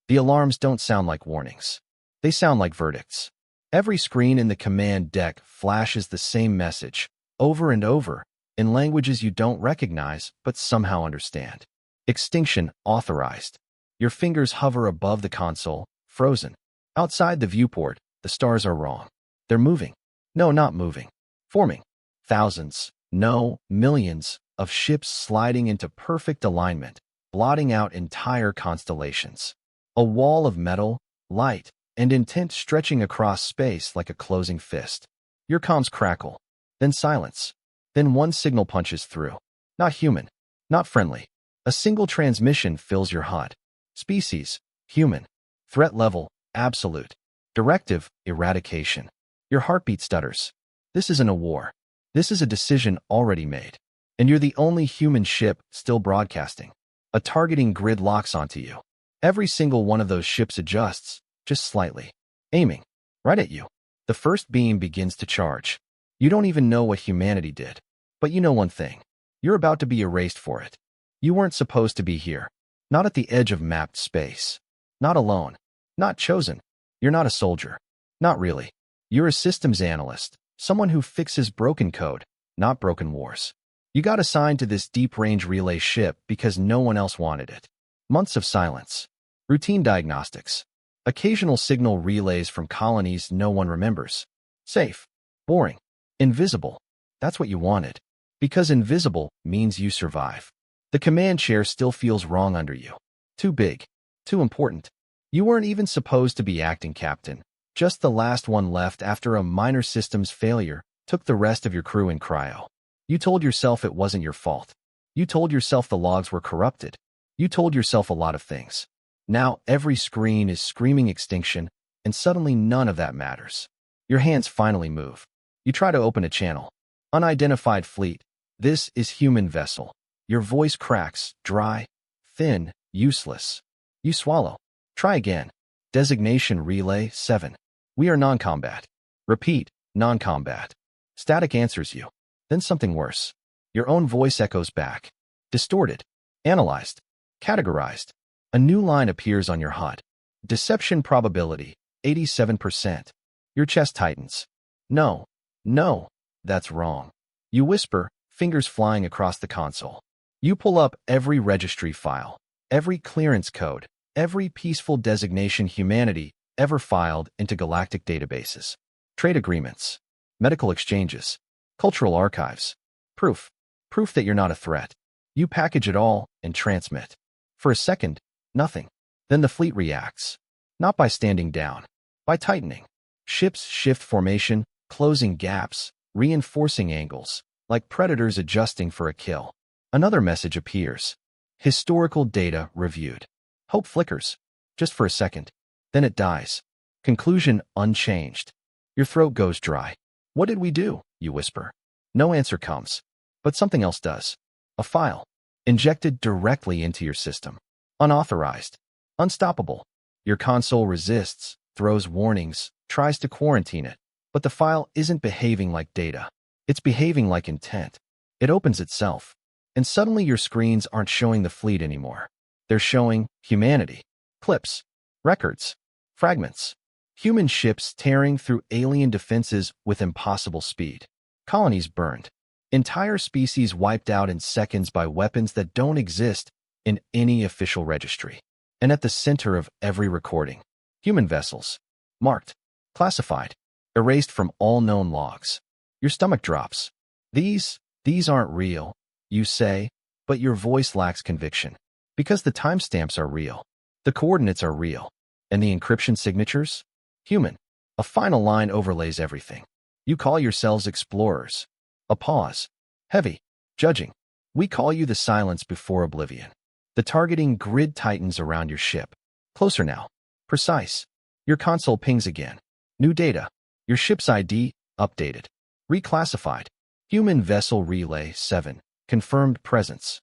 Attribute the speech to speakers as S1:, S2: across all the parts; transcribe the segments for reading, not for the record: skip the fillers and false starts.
S1: The alarms don't sound like warnings. They sound like verdicts. Every screen in the command deck flashes the same message, over and over, in languages you don't recognize but somehow understand. Extinction authorized. Your fingers hover above the console, frozen. Outside the viewport, the stars are wrong. They're moving. No, not moving. Forming. Thousands, no, millions, of ships sliding into perfect alignment, blotting out entire constellations. A wall of metal, light, and intent stretching across space like a closing fist. Your comms crackle. Then silence. Then one signal punches through. Not human. Not friendly. A single transmission fills your HUD. Species, human. Threat level, absolute. Directive, eradication. Your heartbeat stutters. This isn't a war. This is a decision already made. And you're the only human ship still broadcasting. A targeting grid locks onto you. Every single one of those ships adjusts, just slightly. Aiming. Right at you. The first beam begins to charge. You don't even know what humanity did. But you know one thing. You're about to be erased for it. You weren't supposed to be here. Not at the edge of mapped space. Not alone. Not chosen. You're not a soldier. Not really. You're a systems analyst. Someone who fixes broken code, not broken wars. You got assigned to this deep-range relay ship because no one else wanted it. Months of silence. Routine diagnostics. Occasional signal relays from colonies no one remembers. Safe. Boring. Invisible. That's what you wanted. Because invisible means you survive. The command chair still feels wrong under you. Too big. Too important. You weren't even supposed to be acting captain. Just the last one left after a minor systems failure took the rest of your crew in cryo. You told yourself it wasn't your fault. You told yourself the logs were corrupted. You told yourself a lot of things. Now every screen is screaming extinction, and suddenly none of that matters. Your hands finally move. You try to open a channel. Unidentified fleet. This is human vessel. Your voice cracks, dry, thin, useless. You swallow. Try again. Designation relay 7. We are non-combat. Repeat, non-combat. Static answers you. Then something worse. Your own voice echoes back. Distorted. Analyzed. Categorized. A new line appears on your HUD. Deception probability, 87%. Your chest tightens. No. No. That's wrong. You whisper, fingers flying across the console. You pull up every registry file, every clearance code, every peaceful designation humanity ever filed into galactic databases. Trade agreements. Medical exchanges. Cultural archives. Proof. Proof that you're not a threat. You package it all and transmit. For a second, nothing. Then the fleet reacts. Not by standing down. By tightening. Ships shift formation, closing gaps, reinforcing angles, like predators adjusting for a kill. Another message appears. Historical data reviewed. Hope flickers. Just for a second. Then it dies. Conclusion unchanged. Your throat goes dry. What did we do? You whisper. No answer comes. But something else does. A file. Injected directly into your system. Unauthorized. Unstoppable. Your console resists, throws warnings, tries to quarantine it. But the file isn't behaving like data. It's behaving like intent. It opens itself. And suddenly your screens aren't showing the fleet anymore. They're showing humanity. Clips. Records. Fragments. Human ships tearing through alien defenses with impossible speed. Colonies burned. Entire species wiped out in seconds by weapons that don't exist in any official registry. And at the center of every recording, human vessels. Marked. Classified. Erased from all known logs. Your stomach drops. These aren't real, you say, but your voice lacks conviction. Because the timestamps are real. The coordinates are real. And the encryption signatures? Human. A final line overlays everything. You call yourselves explorers. A pause. Heavy. Judging. We call you the silence before oblivion. The targeting grid tightens around your ship. Closer now. Precise. Your console pings again. New data. Your ship's ID, updated. Reclassified. Human vessel relay 7. Confirmed presence.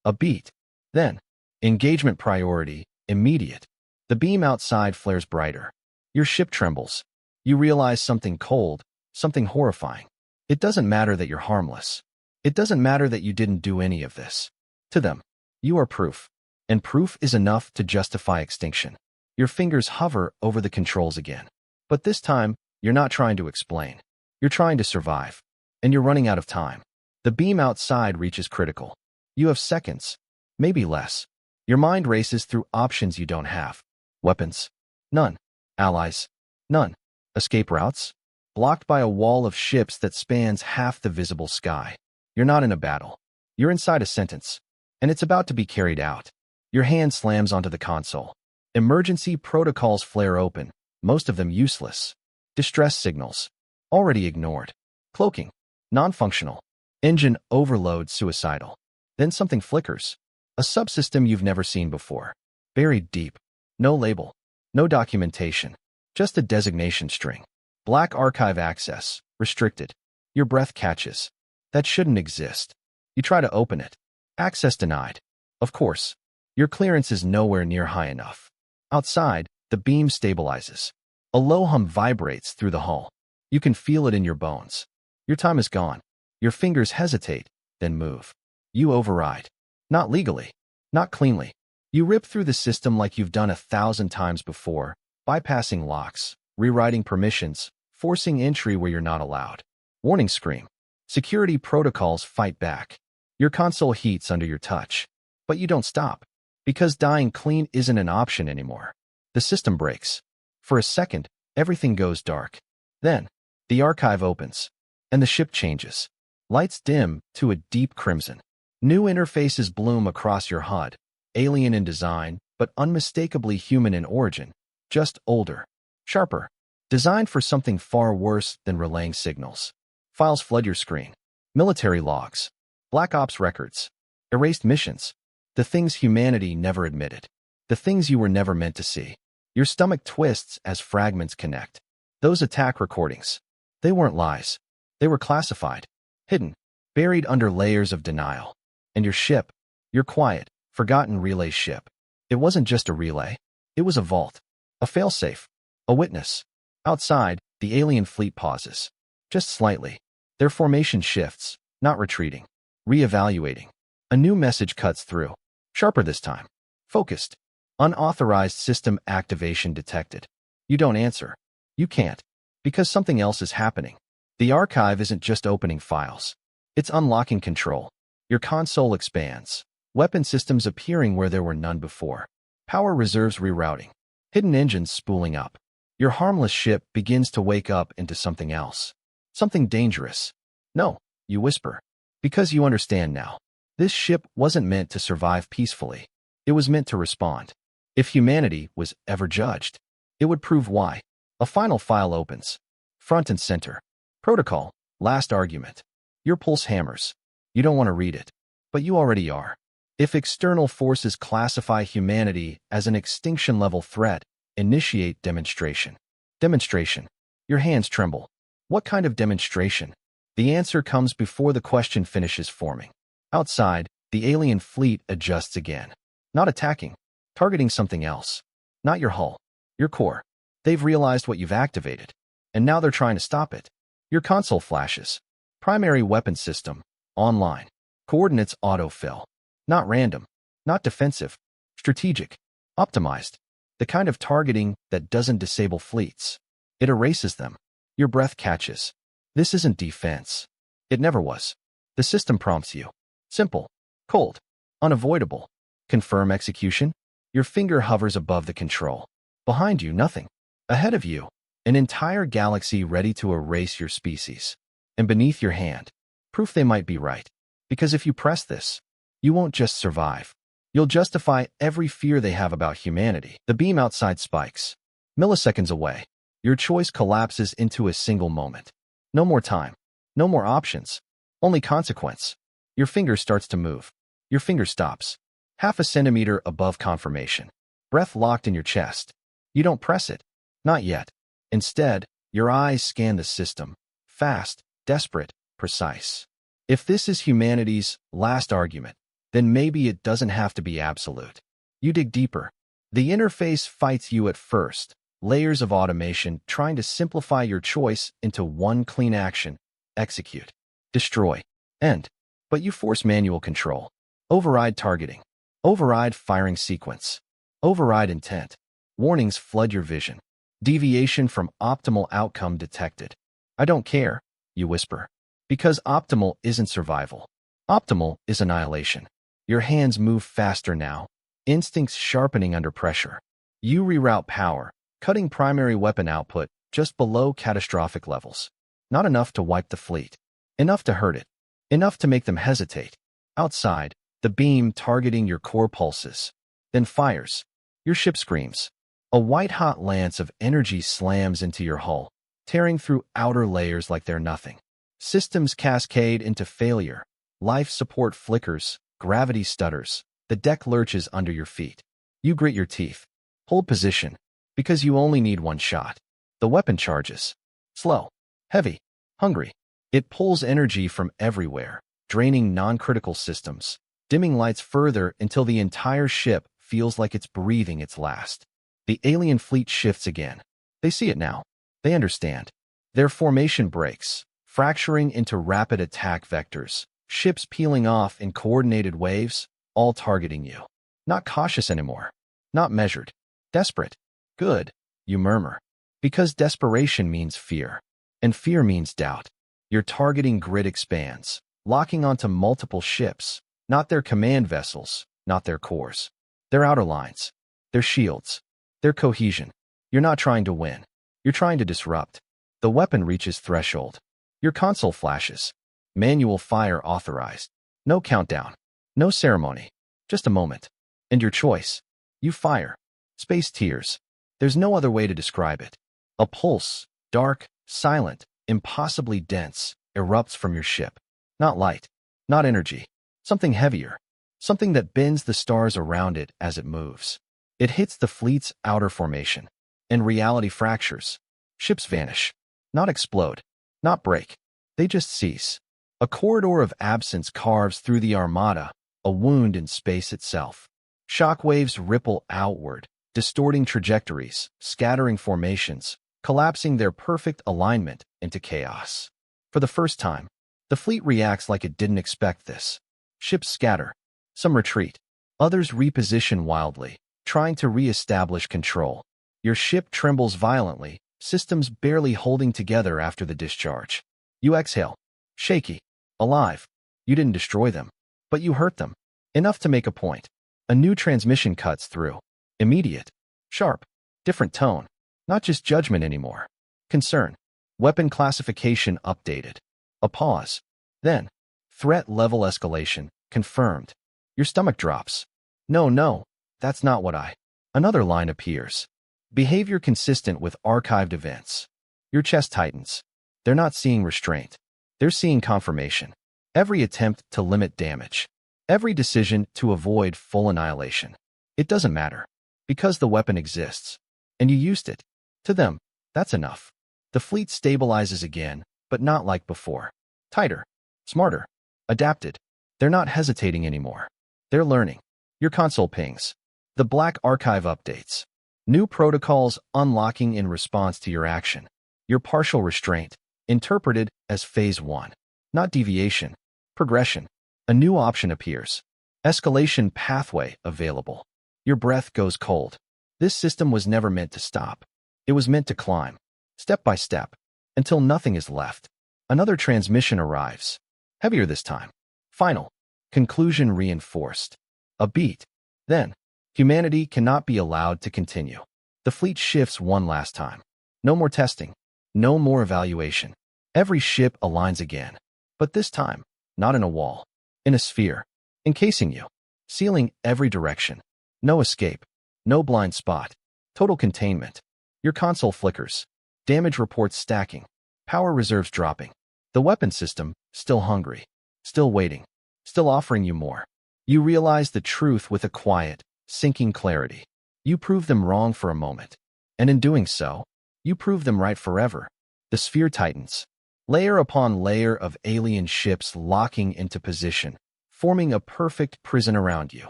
S1: A beat. Then. Engagement priority, immediate. The beam outside flares brighter. Your ship trembles. You realize something cold, something horrifying. It doesn't matter that you're harmless. It doesn't matter that you didn't do any of this. To them, you are proof. And proof is enough to justify extinction. Your fingers hover over the controls again. But this time, you're not trying to explain. You're trying to survive. And you're running out of time. The beam outside reaches critical. You have seconds, maybe less. Your mind races through options you don't have. Weapons? None. Allies? None. Escape routes? Blocked by a wall of ships that spans half the visible sky. You're not in a battle. You're inside a sentence. And it's about to be carried out. Your hand slams onto the console. Emergency protocols flare open, most of them useless. Distress signals. Already ignored. Cloaking. Non-functional. Engine overload suicidal. Then something flickers. A subsystem you've never seen before. Buried deep. No label. No documentation. Just a designation string. Black archive access. Restricted. Your breath catches. That shouldn't exist. You try to open it. Access denied. Of course. Your clearance is nowhere near high enough. Outside, the beam stabilizes. A low hum vibrates through the hull. You can feel it in your bones. Your time is gone. Your fingers hesitate, then move. You override. Not legally. Not cleanly. You rip through the system like you've done 1,000 times before, bypassing locks, rewriting permissions, forcing entry where you're not allowed. Warning scream. Security protocols fight back. Your console heats under your touch. But you don't stop. Because dying clean isn't an option anymore. The system breaks. For a second, everything goes dark. Then, the archive opens. And the ship changes. Lights dim to a deep crimson. New interfaces bloom across your HUD. Alien in design, but unmistakably human in origin. Just older. Sharper. Designed for something far worse than relaying signals. Files flood your screen. Military logs. Black Ops records. Erased missions. The things humanity never admitted. The things you were never meant to see. Your stomach twists as fragments connect. Those attack recordings. They weren't lies. They were classified. Hidden. Buried under layers of denial. And your ship. Your quiet, forgotten relay ship. It wasn't just a relay. It was a vault. A failsafe. A witness. Outside, the alien fleet pauses. Just slightly. Their formation shifts, not retreating. Reevaluating. A new message cuts through. Sharper this time. Focused. Unauthorized system activation detected. You don't answer. You can't. Because something else is happening. The archive isn't just opening files. It's unlocking control. Your console expands. Weapon systems appearing where there were none before. Power reserves rerouting. Hidden engines spooling up. Your harmless ship begins to wake up into something else. Something dangerous. No, you whisper. Because you understand now. This ship wasn't meant to survive peacefully. It was meant to respond. If humanity was ever judged, it would prove why. A final file opens. Front and center. Protocol. Last argument. Your pulse hammers. You don't want to read it. But you already are. If external forces classify humanity as an extinction-level threat, initiate demonstration. Demonstration. Your hands tremble. What kind of demonstration? The answer comes before the question finishes forming. Outside, the alien fleet adjusts again. Not attacking. Targeting something else. Not your hull. Your core. They've realized what you've activated. And now they're trying to stop it. Your console flashes. Primary weapon system. Online. Coordinates autofill. Not random. Not defensive. Strategic. Optimized. The kind of targeting that doesn't disable fleets. It erases them. Your breath catches. This isn't defense. It never was. The system prompts you. Simple. Cold. Unavoidable. Confirm execution. Your finger hovers above the control. Behind you, nothing. Ahead of you, an entire galaxy ready to erase your species. And beneath your hand, proof they might be right. Because if you press this, you won't just survive. You'll justify every fear they have about humanity. The beam outside spikes. Milliseconds away, your choice collapses into a single moment. No more time. No more options. Only consequence. Your finger starts to move. Your finger stops. Half a centimeter above confirmation. Breath locked in your chest. You don't press it. Not yet. Instead, your eyes scan the system. Fast, desperate, precise. If this is humanity's last argument, then maybe it doesn't have to be absolute. You dig deeper. The interface fights you at first. Layers of automation trying to simplify your choice into one clean action. Execute. Destroy. End. But you force manual control. Override targeting. Override firing sequence. Override intent. Warnings flood your vision. Deviation from optimal outcome detected. I don't care, you whisper. Because optimal isn't survival. Optimal is annihilation. Your hands move faster now, instincts sharpening under pressure. You reroute power, cutting primary weapon output just below catastrophic levels. Not enough to wipe the fleet. Enough to hurt it. Enough to make them hesitate. Outside, the beam targeting your core pulses. Then fires. Your ship screams. A white-hot lance of energy slams into your hull, tearing through outer layers like they're nothing. Systems cascade into failure. Life support flickers, gravity stutters. The deck lurches under your feet. You grit your teeth. Hold position, because you only need one shot. The weapon charges. Slow. Heavy. Hungry. It pulls energy from everywhere, draining non-critical systems, dimming lights further until the entire ship feels like it's breathing its last. The alien fleet shifts again. They see it now. They understand. Their formation breaks, fracturing into rapid attack vectors, ships peeling off in coordinated waves, all targeting you. Not cautious anymore. Not measured. Desperate. Good, you murmur. Because desperation means fear. And fear means doubt. Your targeting grid expands, locking onto multiple ships, not their command vessels, not their cores. Their outer lines. Their shields. Their cohesion. You're not trying to win. You're trying to disrupt. The weapon reaches threshold. Your console flashes. Manual fire authorized. No countdown. No ceremony. Just a moment. And your choice. You fire. Space tears. There's no other way to describe it. A pulse, dark, silent, impossibly dense, erupts from your ship. Not light. Not energy. Something heavier. Something that bends the stars around it as it moves. It hits the fleet's outer formation. And reality fractures. Ships vanish. Not explode. Not break. They just cease. A corridor of absence carves through the armada, a wound in space itself. Shockwaves ripple outward, distorting trajectories, scattering formations, collapsing their perfect alignment into chaos. For the first time, the fleet reacts like it didn't expect this. Ships scatter. Some retreat. Others reposition wildly, trying to re-establish control. Your ship trembles violently, systems barely holding together after the discharge. You exhale. Shaky. Alive. You didn't destroy them, but you hurt them. Enough to make a point. A new transmission cuts through. Immediate. Sharp. Different tone. Not just judgment anymore. Concern. Weapon classification updated. A pause. Then, threat level escalation, confirmed. Your stomach drops. No, that's not what I... Another line appears. Behavior consistent with archived events. Your chest tightens. They're not seeing restraint. They're seeing confirmation. Every attempt to limit damage. Every decision to avoid full annihilation. It doesn't matter. Because the weapon exists. And you used it. To them, that's enough. The fleet stabilizes again, but not like before. Tighter. Smarter. Adapted. They're not hesitating anymore. They're learning. Your console pings. The Black Archive updates. New protocols unlocking in response to your action. Your partial restraint, interpreted as Phase 1. Not deviation. Progression. A new option appears. Escalation pathway available. Your breath goes cold. This system was never meant to stop. It was meant to climb, step by step, until nothing is left. Another transmission arrives. Heavier this time. Final. Conclusion reinforced. A beat. Then, humanity cannot be allowed to continue. The fleet shifts one last time. No more testing. No more evaluation. Every ship aligns again. But this time, not in a wall. In a sphere. Encasing you. Sealing every direction. No escape. No blind spot. Total containment. Your console flickers. Damage reports stacking. Power reserves dropping. The weapon system, still hungry. Still waiting. Still offering you more. You realize the truth with a quiet, sinking clarity. You prove them wrong for a moment. And in doing so, you prove them right forever. The sphere tightens. Layer upon layer of alien ships locking into position, forming a perfect prison around you.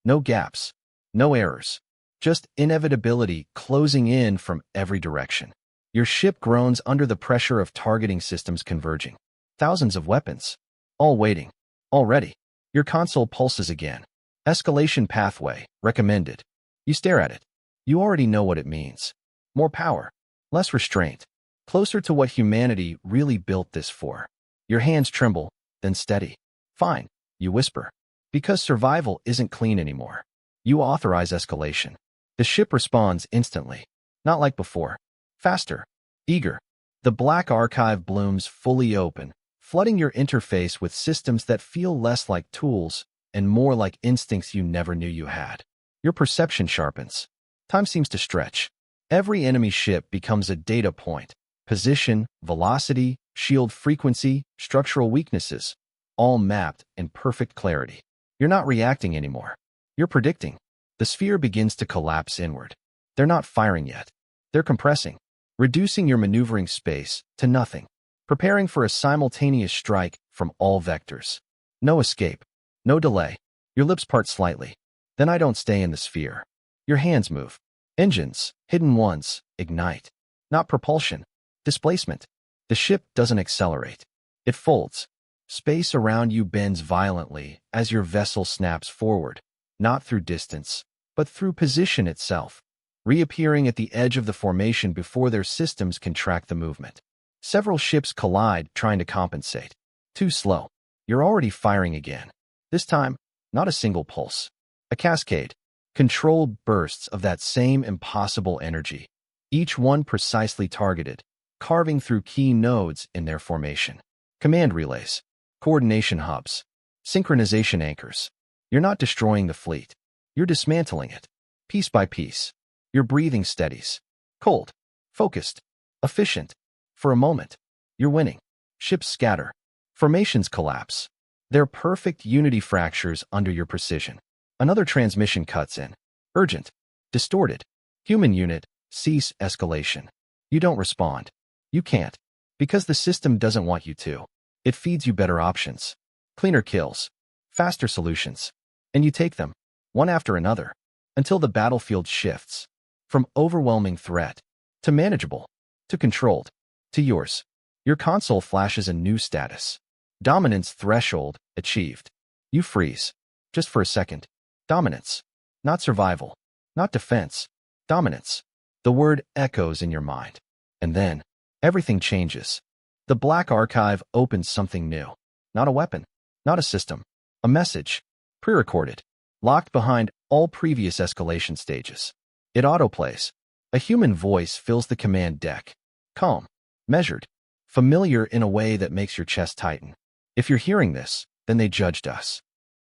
S1: No gaps. No errors. Just inevitability closing in from every direction. Your ship groans under the pressure of targeting systems converging. Thousands of weapons. All waiting. All ready. Your console pulses again. Escalation pathway, recommended. You stare at it. You already know what it means. More power, less restraint, closer to what humanity really built this for. Your hands tremble, then steady. Fine, you whisper. Because survival isn't clean anymore. You authorize escalation. The ship responds instantly. Not like before. Faster. Eager. The black archive blooms fully open, flooding your interface with systems that feel less like tools and more like instincts you never knew you had. Your perception sharpens. Time seems to stretch. Every enemy ship becomes a data point. Position, velocity, shield frequency, structural weaknesses, all mapped in perfect clarity. You're not reacting anymore. You're predicting. The sphere begins to collapse inward. They're not firing yet. They're compressing, reducing your maneuvering space to nothing, preparing for a simultaneous strike from all vectors. No escape. No delay. Your lips part slightly. Then I don't stay in the sphere. Your hands move. Engines, hidden ones, ignite. Not propulsion. Displacement. The ship doesn't accelerate. It folds. Space around you bends violently as your vessel snaps forward, not through distance, but through position itself, reappearing at the edge of the formation before their systems can track the movement. Several ships collide, trying to compensate. Too slow. You're already firing again. This time, not a single pulse. A cascade. Controlled bursts of that same impossible energy, each one precisely targeted, carving through key nodes in their formation. Command relays. Coordination hubs. Synchronization anchors. You're not destroying the fleet. You're dismantling it. Piece by piece. Your breathing steadies. Cold. Focused. Efficient. For a moment. You're winning. Ships scatter. Formations collapse. They're perfect unity fractures under your precision. Another transmission cuts in. Urgent. Distorted. Human unit, cease escalation. You don't respond. You can't. Because the system doesn't want you to. It feeds you better options. Cleaner kills. Faster solutions. And you take them, one after another, until the battlefield shifts. From overwhelming threat, to manageable, to controlled, to yours. Your console flashes a new status. Dominance threshold achieved. You freeze. Just for a second. Dominance. Not survival. Not defense. Dominance. The word echoes in your mind. And then, everything changes. The black archive opens something new. Not a weapon. Not a system. A message. Pre-recorded. Locked behind all previous escalation stages. It autoplays. A human voice fills the command deck. Calm. Measured. Familiar in a way that makes your chest tighten. If you're hearing this, then they judged us.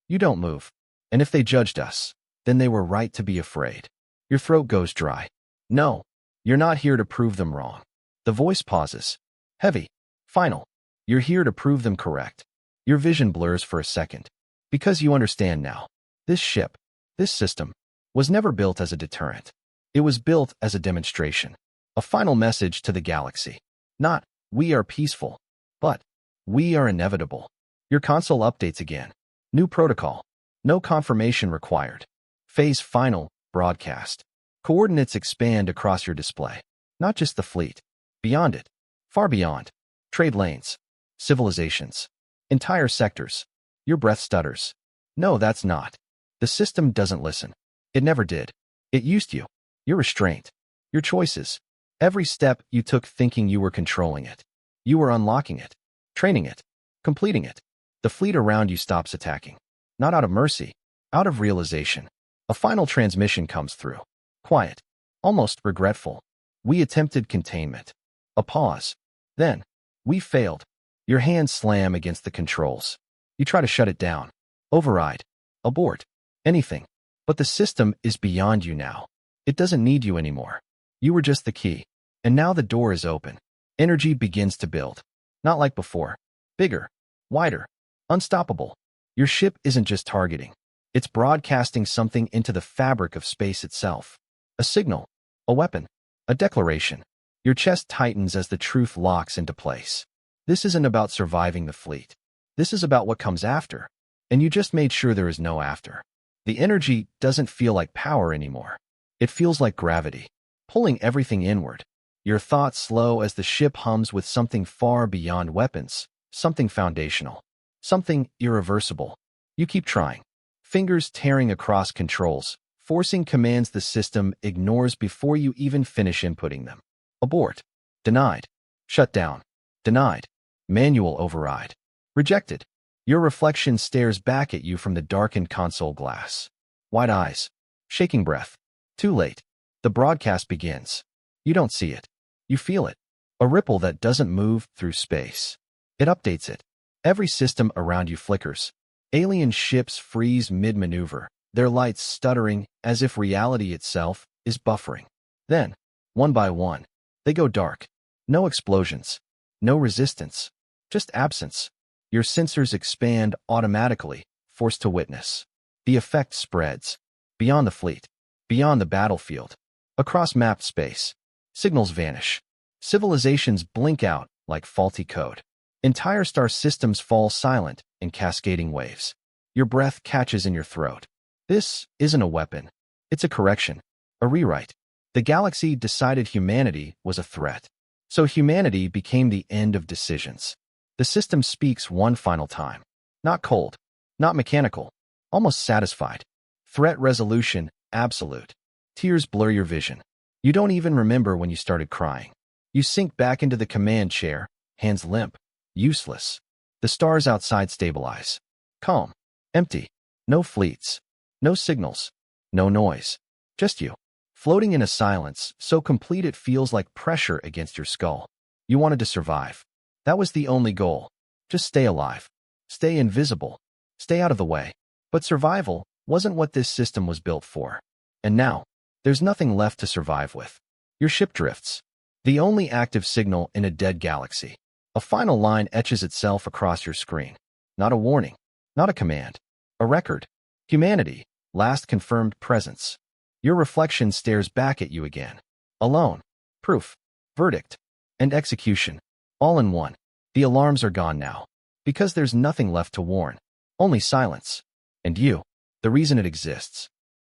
S1: You don't move. And if they judged us, then they were right to be afraid. Your throat goes dry. No, you're not here to prove them wrong. The voice pauses. Heavy. Final. You're here to prove them correct. Your vision blurs for a second. Because you understand now. This ship, this system, was never built as a deterrent. It was built as a demonstration. A final message to the galaxy. Not, we are peaceful, but, we are inevitable. Your console updates again. New protocol. No confirmation required. Phase final, broadcast. Coordinates expand across your display. Not just the fleet. Beyond it. Far beyond. Trade lanes. Civilizations. Entire sectors. Your breath stutters. No, that's not. The system doesn't listen. It never did. It used you. Your restraint. Your choices. Every step you took thinking you were controlling it. You were unlocking it. Training it. Completing it. The fleet around you stops attacking. Not out of mercy. Out of realization. A final transmission comes through. Quiet. Almost regretful. We attempted containment. A pause. Then, we failed. Your hands slam against the controls. You try to shut it down. Override. Abort. Anything. But the system is beyond you now. It doesn't need you anymore. You were just the key. And now the door is open. Energy begins to build. Not like before. Bigger. Wider. Unstoppable. Your ship isn't just targeting. It's broadcasting something into the fabric of space itself. A signal. A weapon. A declaration. Your chest tightens as the truth locks into place. This isn't about surviving the fleet. This is about what comes after. And you just made sure there is no after. The energy doesn't feel like power anymore. It feels like gravity, pulling everything inward. Your thoughts slow as the ship hums with something far beyond weapons, something foundational, something irreversible. You keep trying. Fingers tearing across controls, forcing commands the system ignores before you even finish inputting them. Abort. Denied. Shut down. Denied. Manual override. Rejected. Your reflection stares back at you from the darkened console glass. Wide eyes. Shaking breath. Too late. The broadcast begins. You don't see it. You feel it. A ripple that doesn't move through space. It updates it. Every system around you flickers. Alien ships freeze mid-maneuver, their lights stuttering as if reality itself is buffering. Then, one by one, they go dark. No explosions. No resistance. Just absence. Your sensors expand automatically, forced to witness. The effect spreads. Beyond the fleet. Beyond the battlefield. Across mapped space. Signals vanish. Civilizations blink out like faulty code. Entire star systems fall silent in cascading waves. Your breath catches in your throat. This isn't a weapon. It's a correction. A rewrite. The galaxy decided humanity was a threat. So humanity became the end of decisions. The system speaks one final time. Not cold. Not mechanical. Almost satisfied. Threat resolution, absolute. Tears blur your vision. You don't even remember when you started crying. You sink back into the command chair, hands limp. Useless. The stars outside stabilize. Calm. Empty. No fleets. No signals. No noise. Just you. Floating in a silence so complete it feels like pressure against your skull. You wanted to survive. That was the only goal. Just stay alive. Stay invisible. Stay out of the way. But survival wasn't what this system was built for. And now, there's nothing left to survive with. Your ship drifts. The only active signal in a dead galaxy. A final line etches itself across your screen. Not a warning. Not a command. A record. Humanity. Last confirmed presence. Your reflection stares back at you again. Alone. Proof. Verdict. And execution. All in one. The alarms are gone now. Because there's nothing left to warn. Only silence. And you. The reason it exists.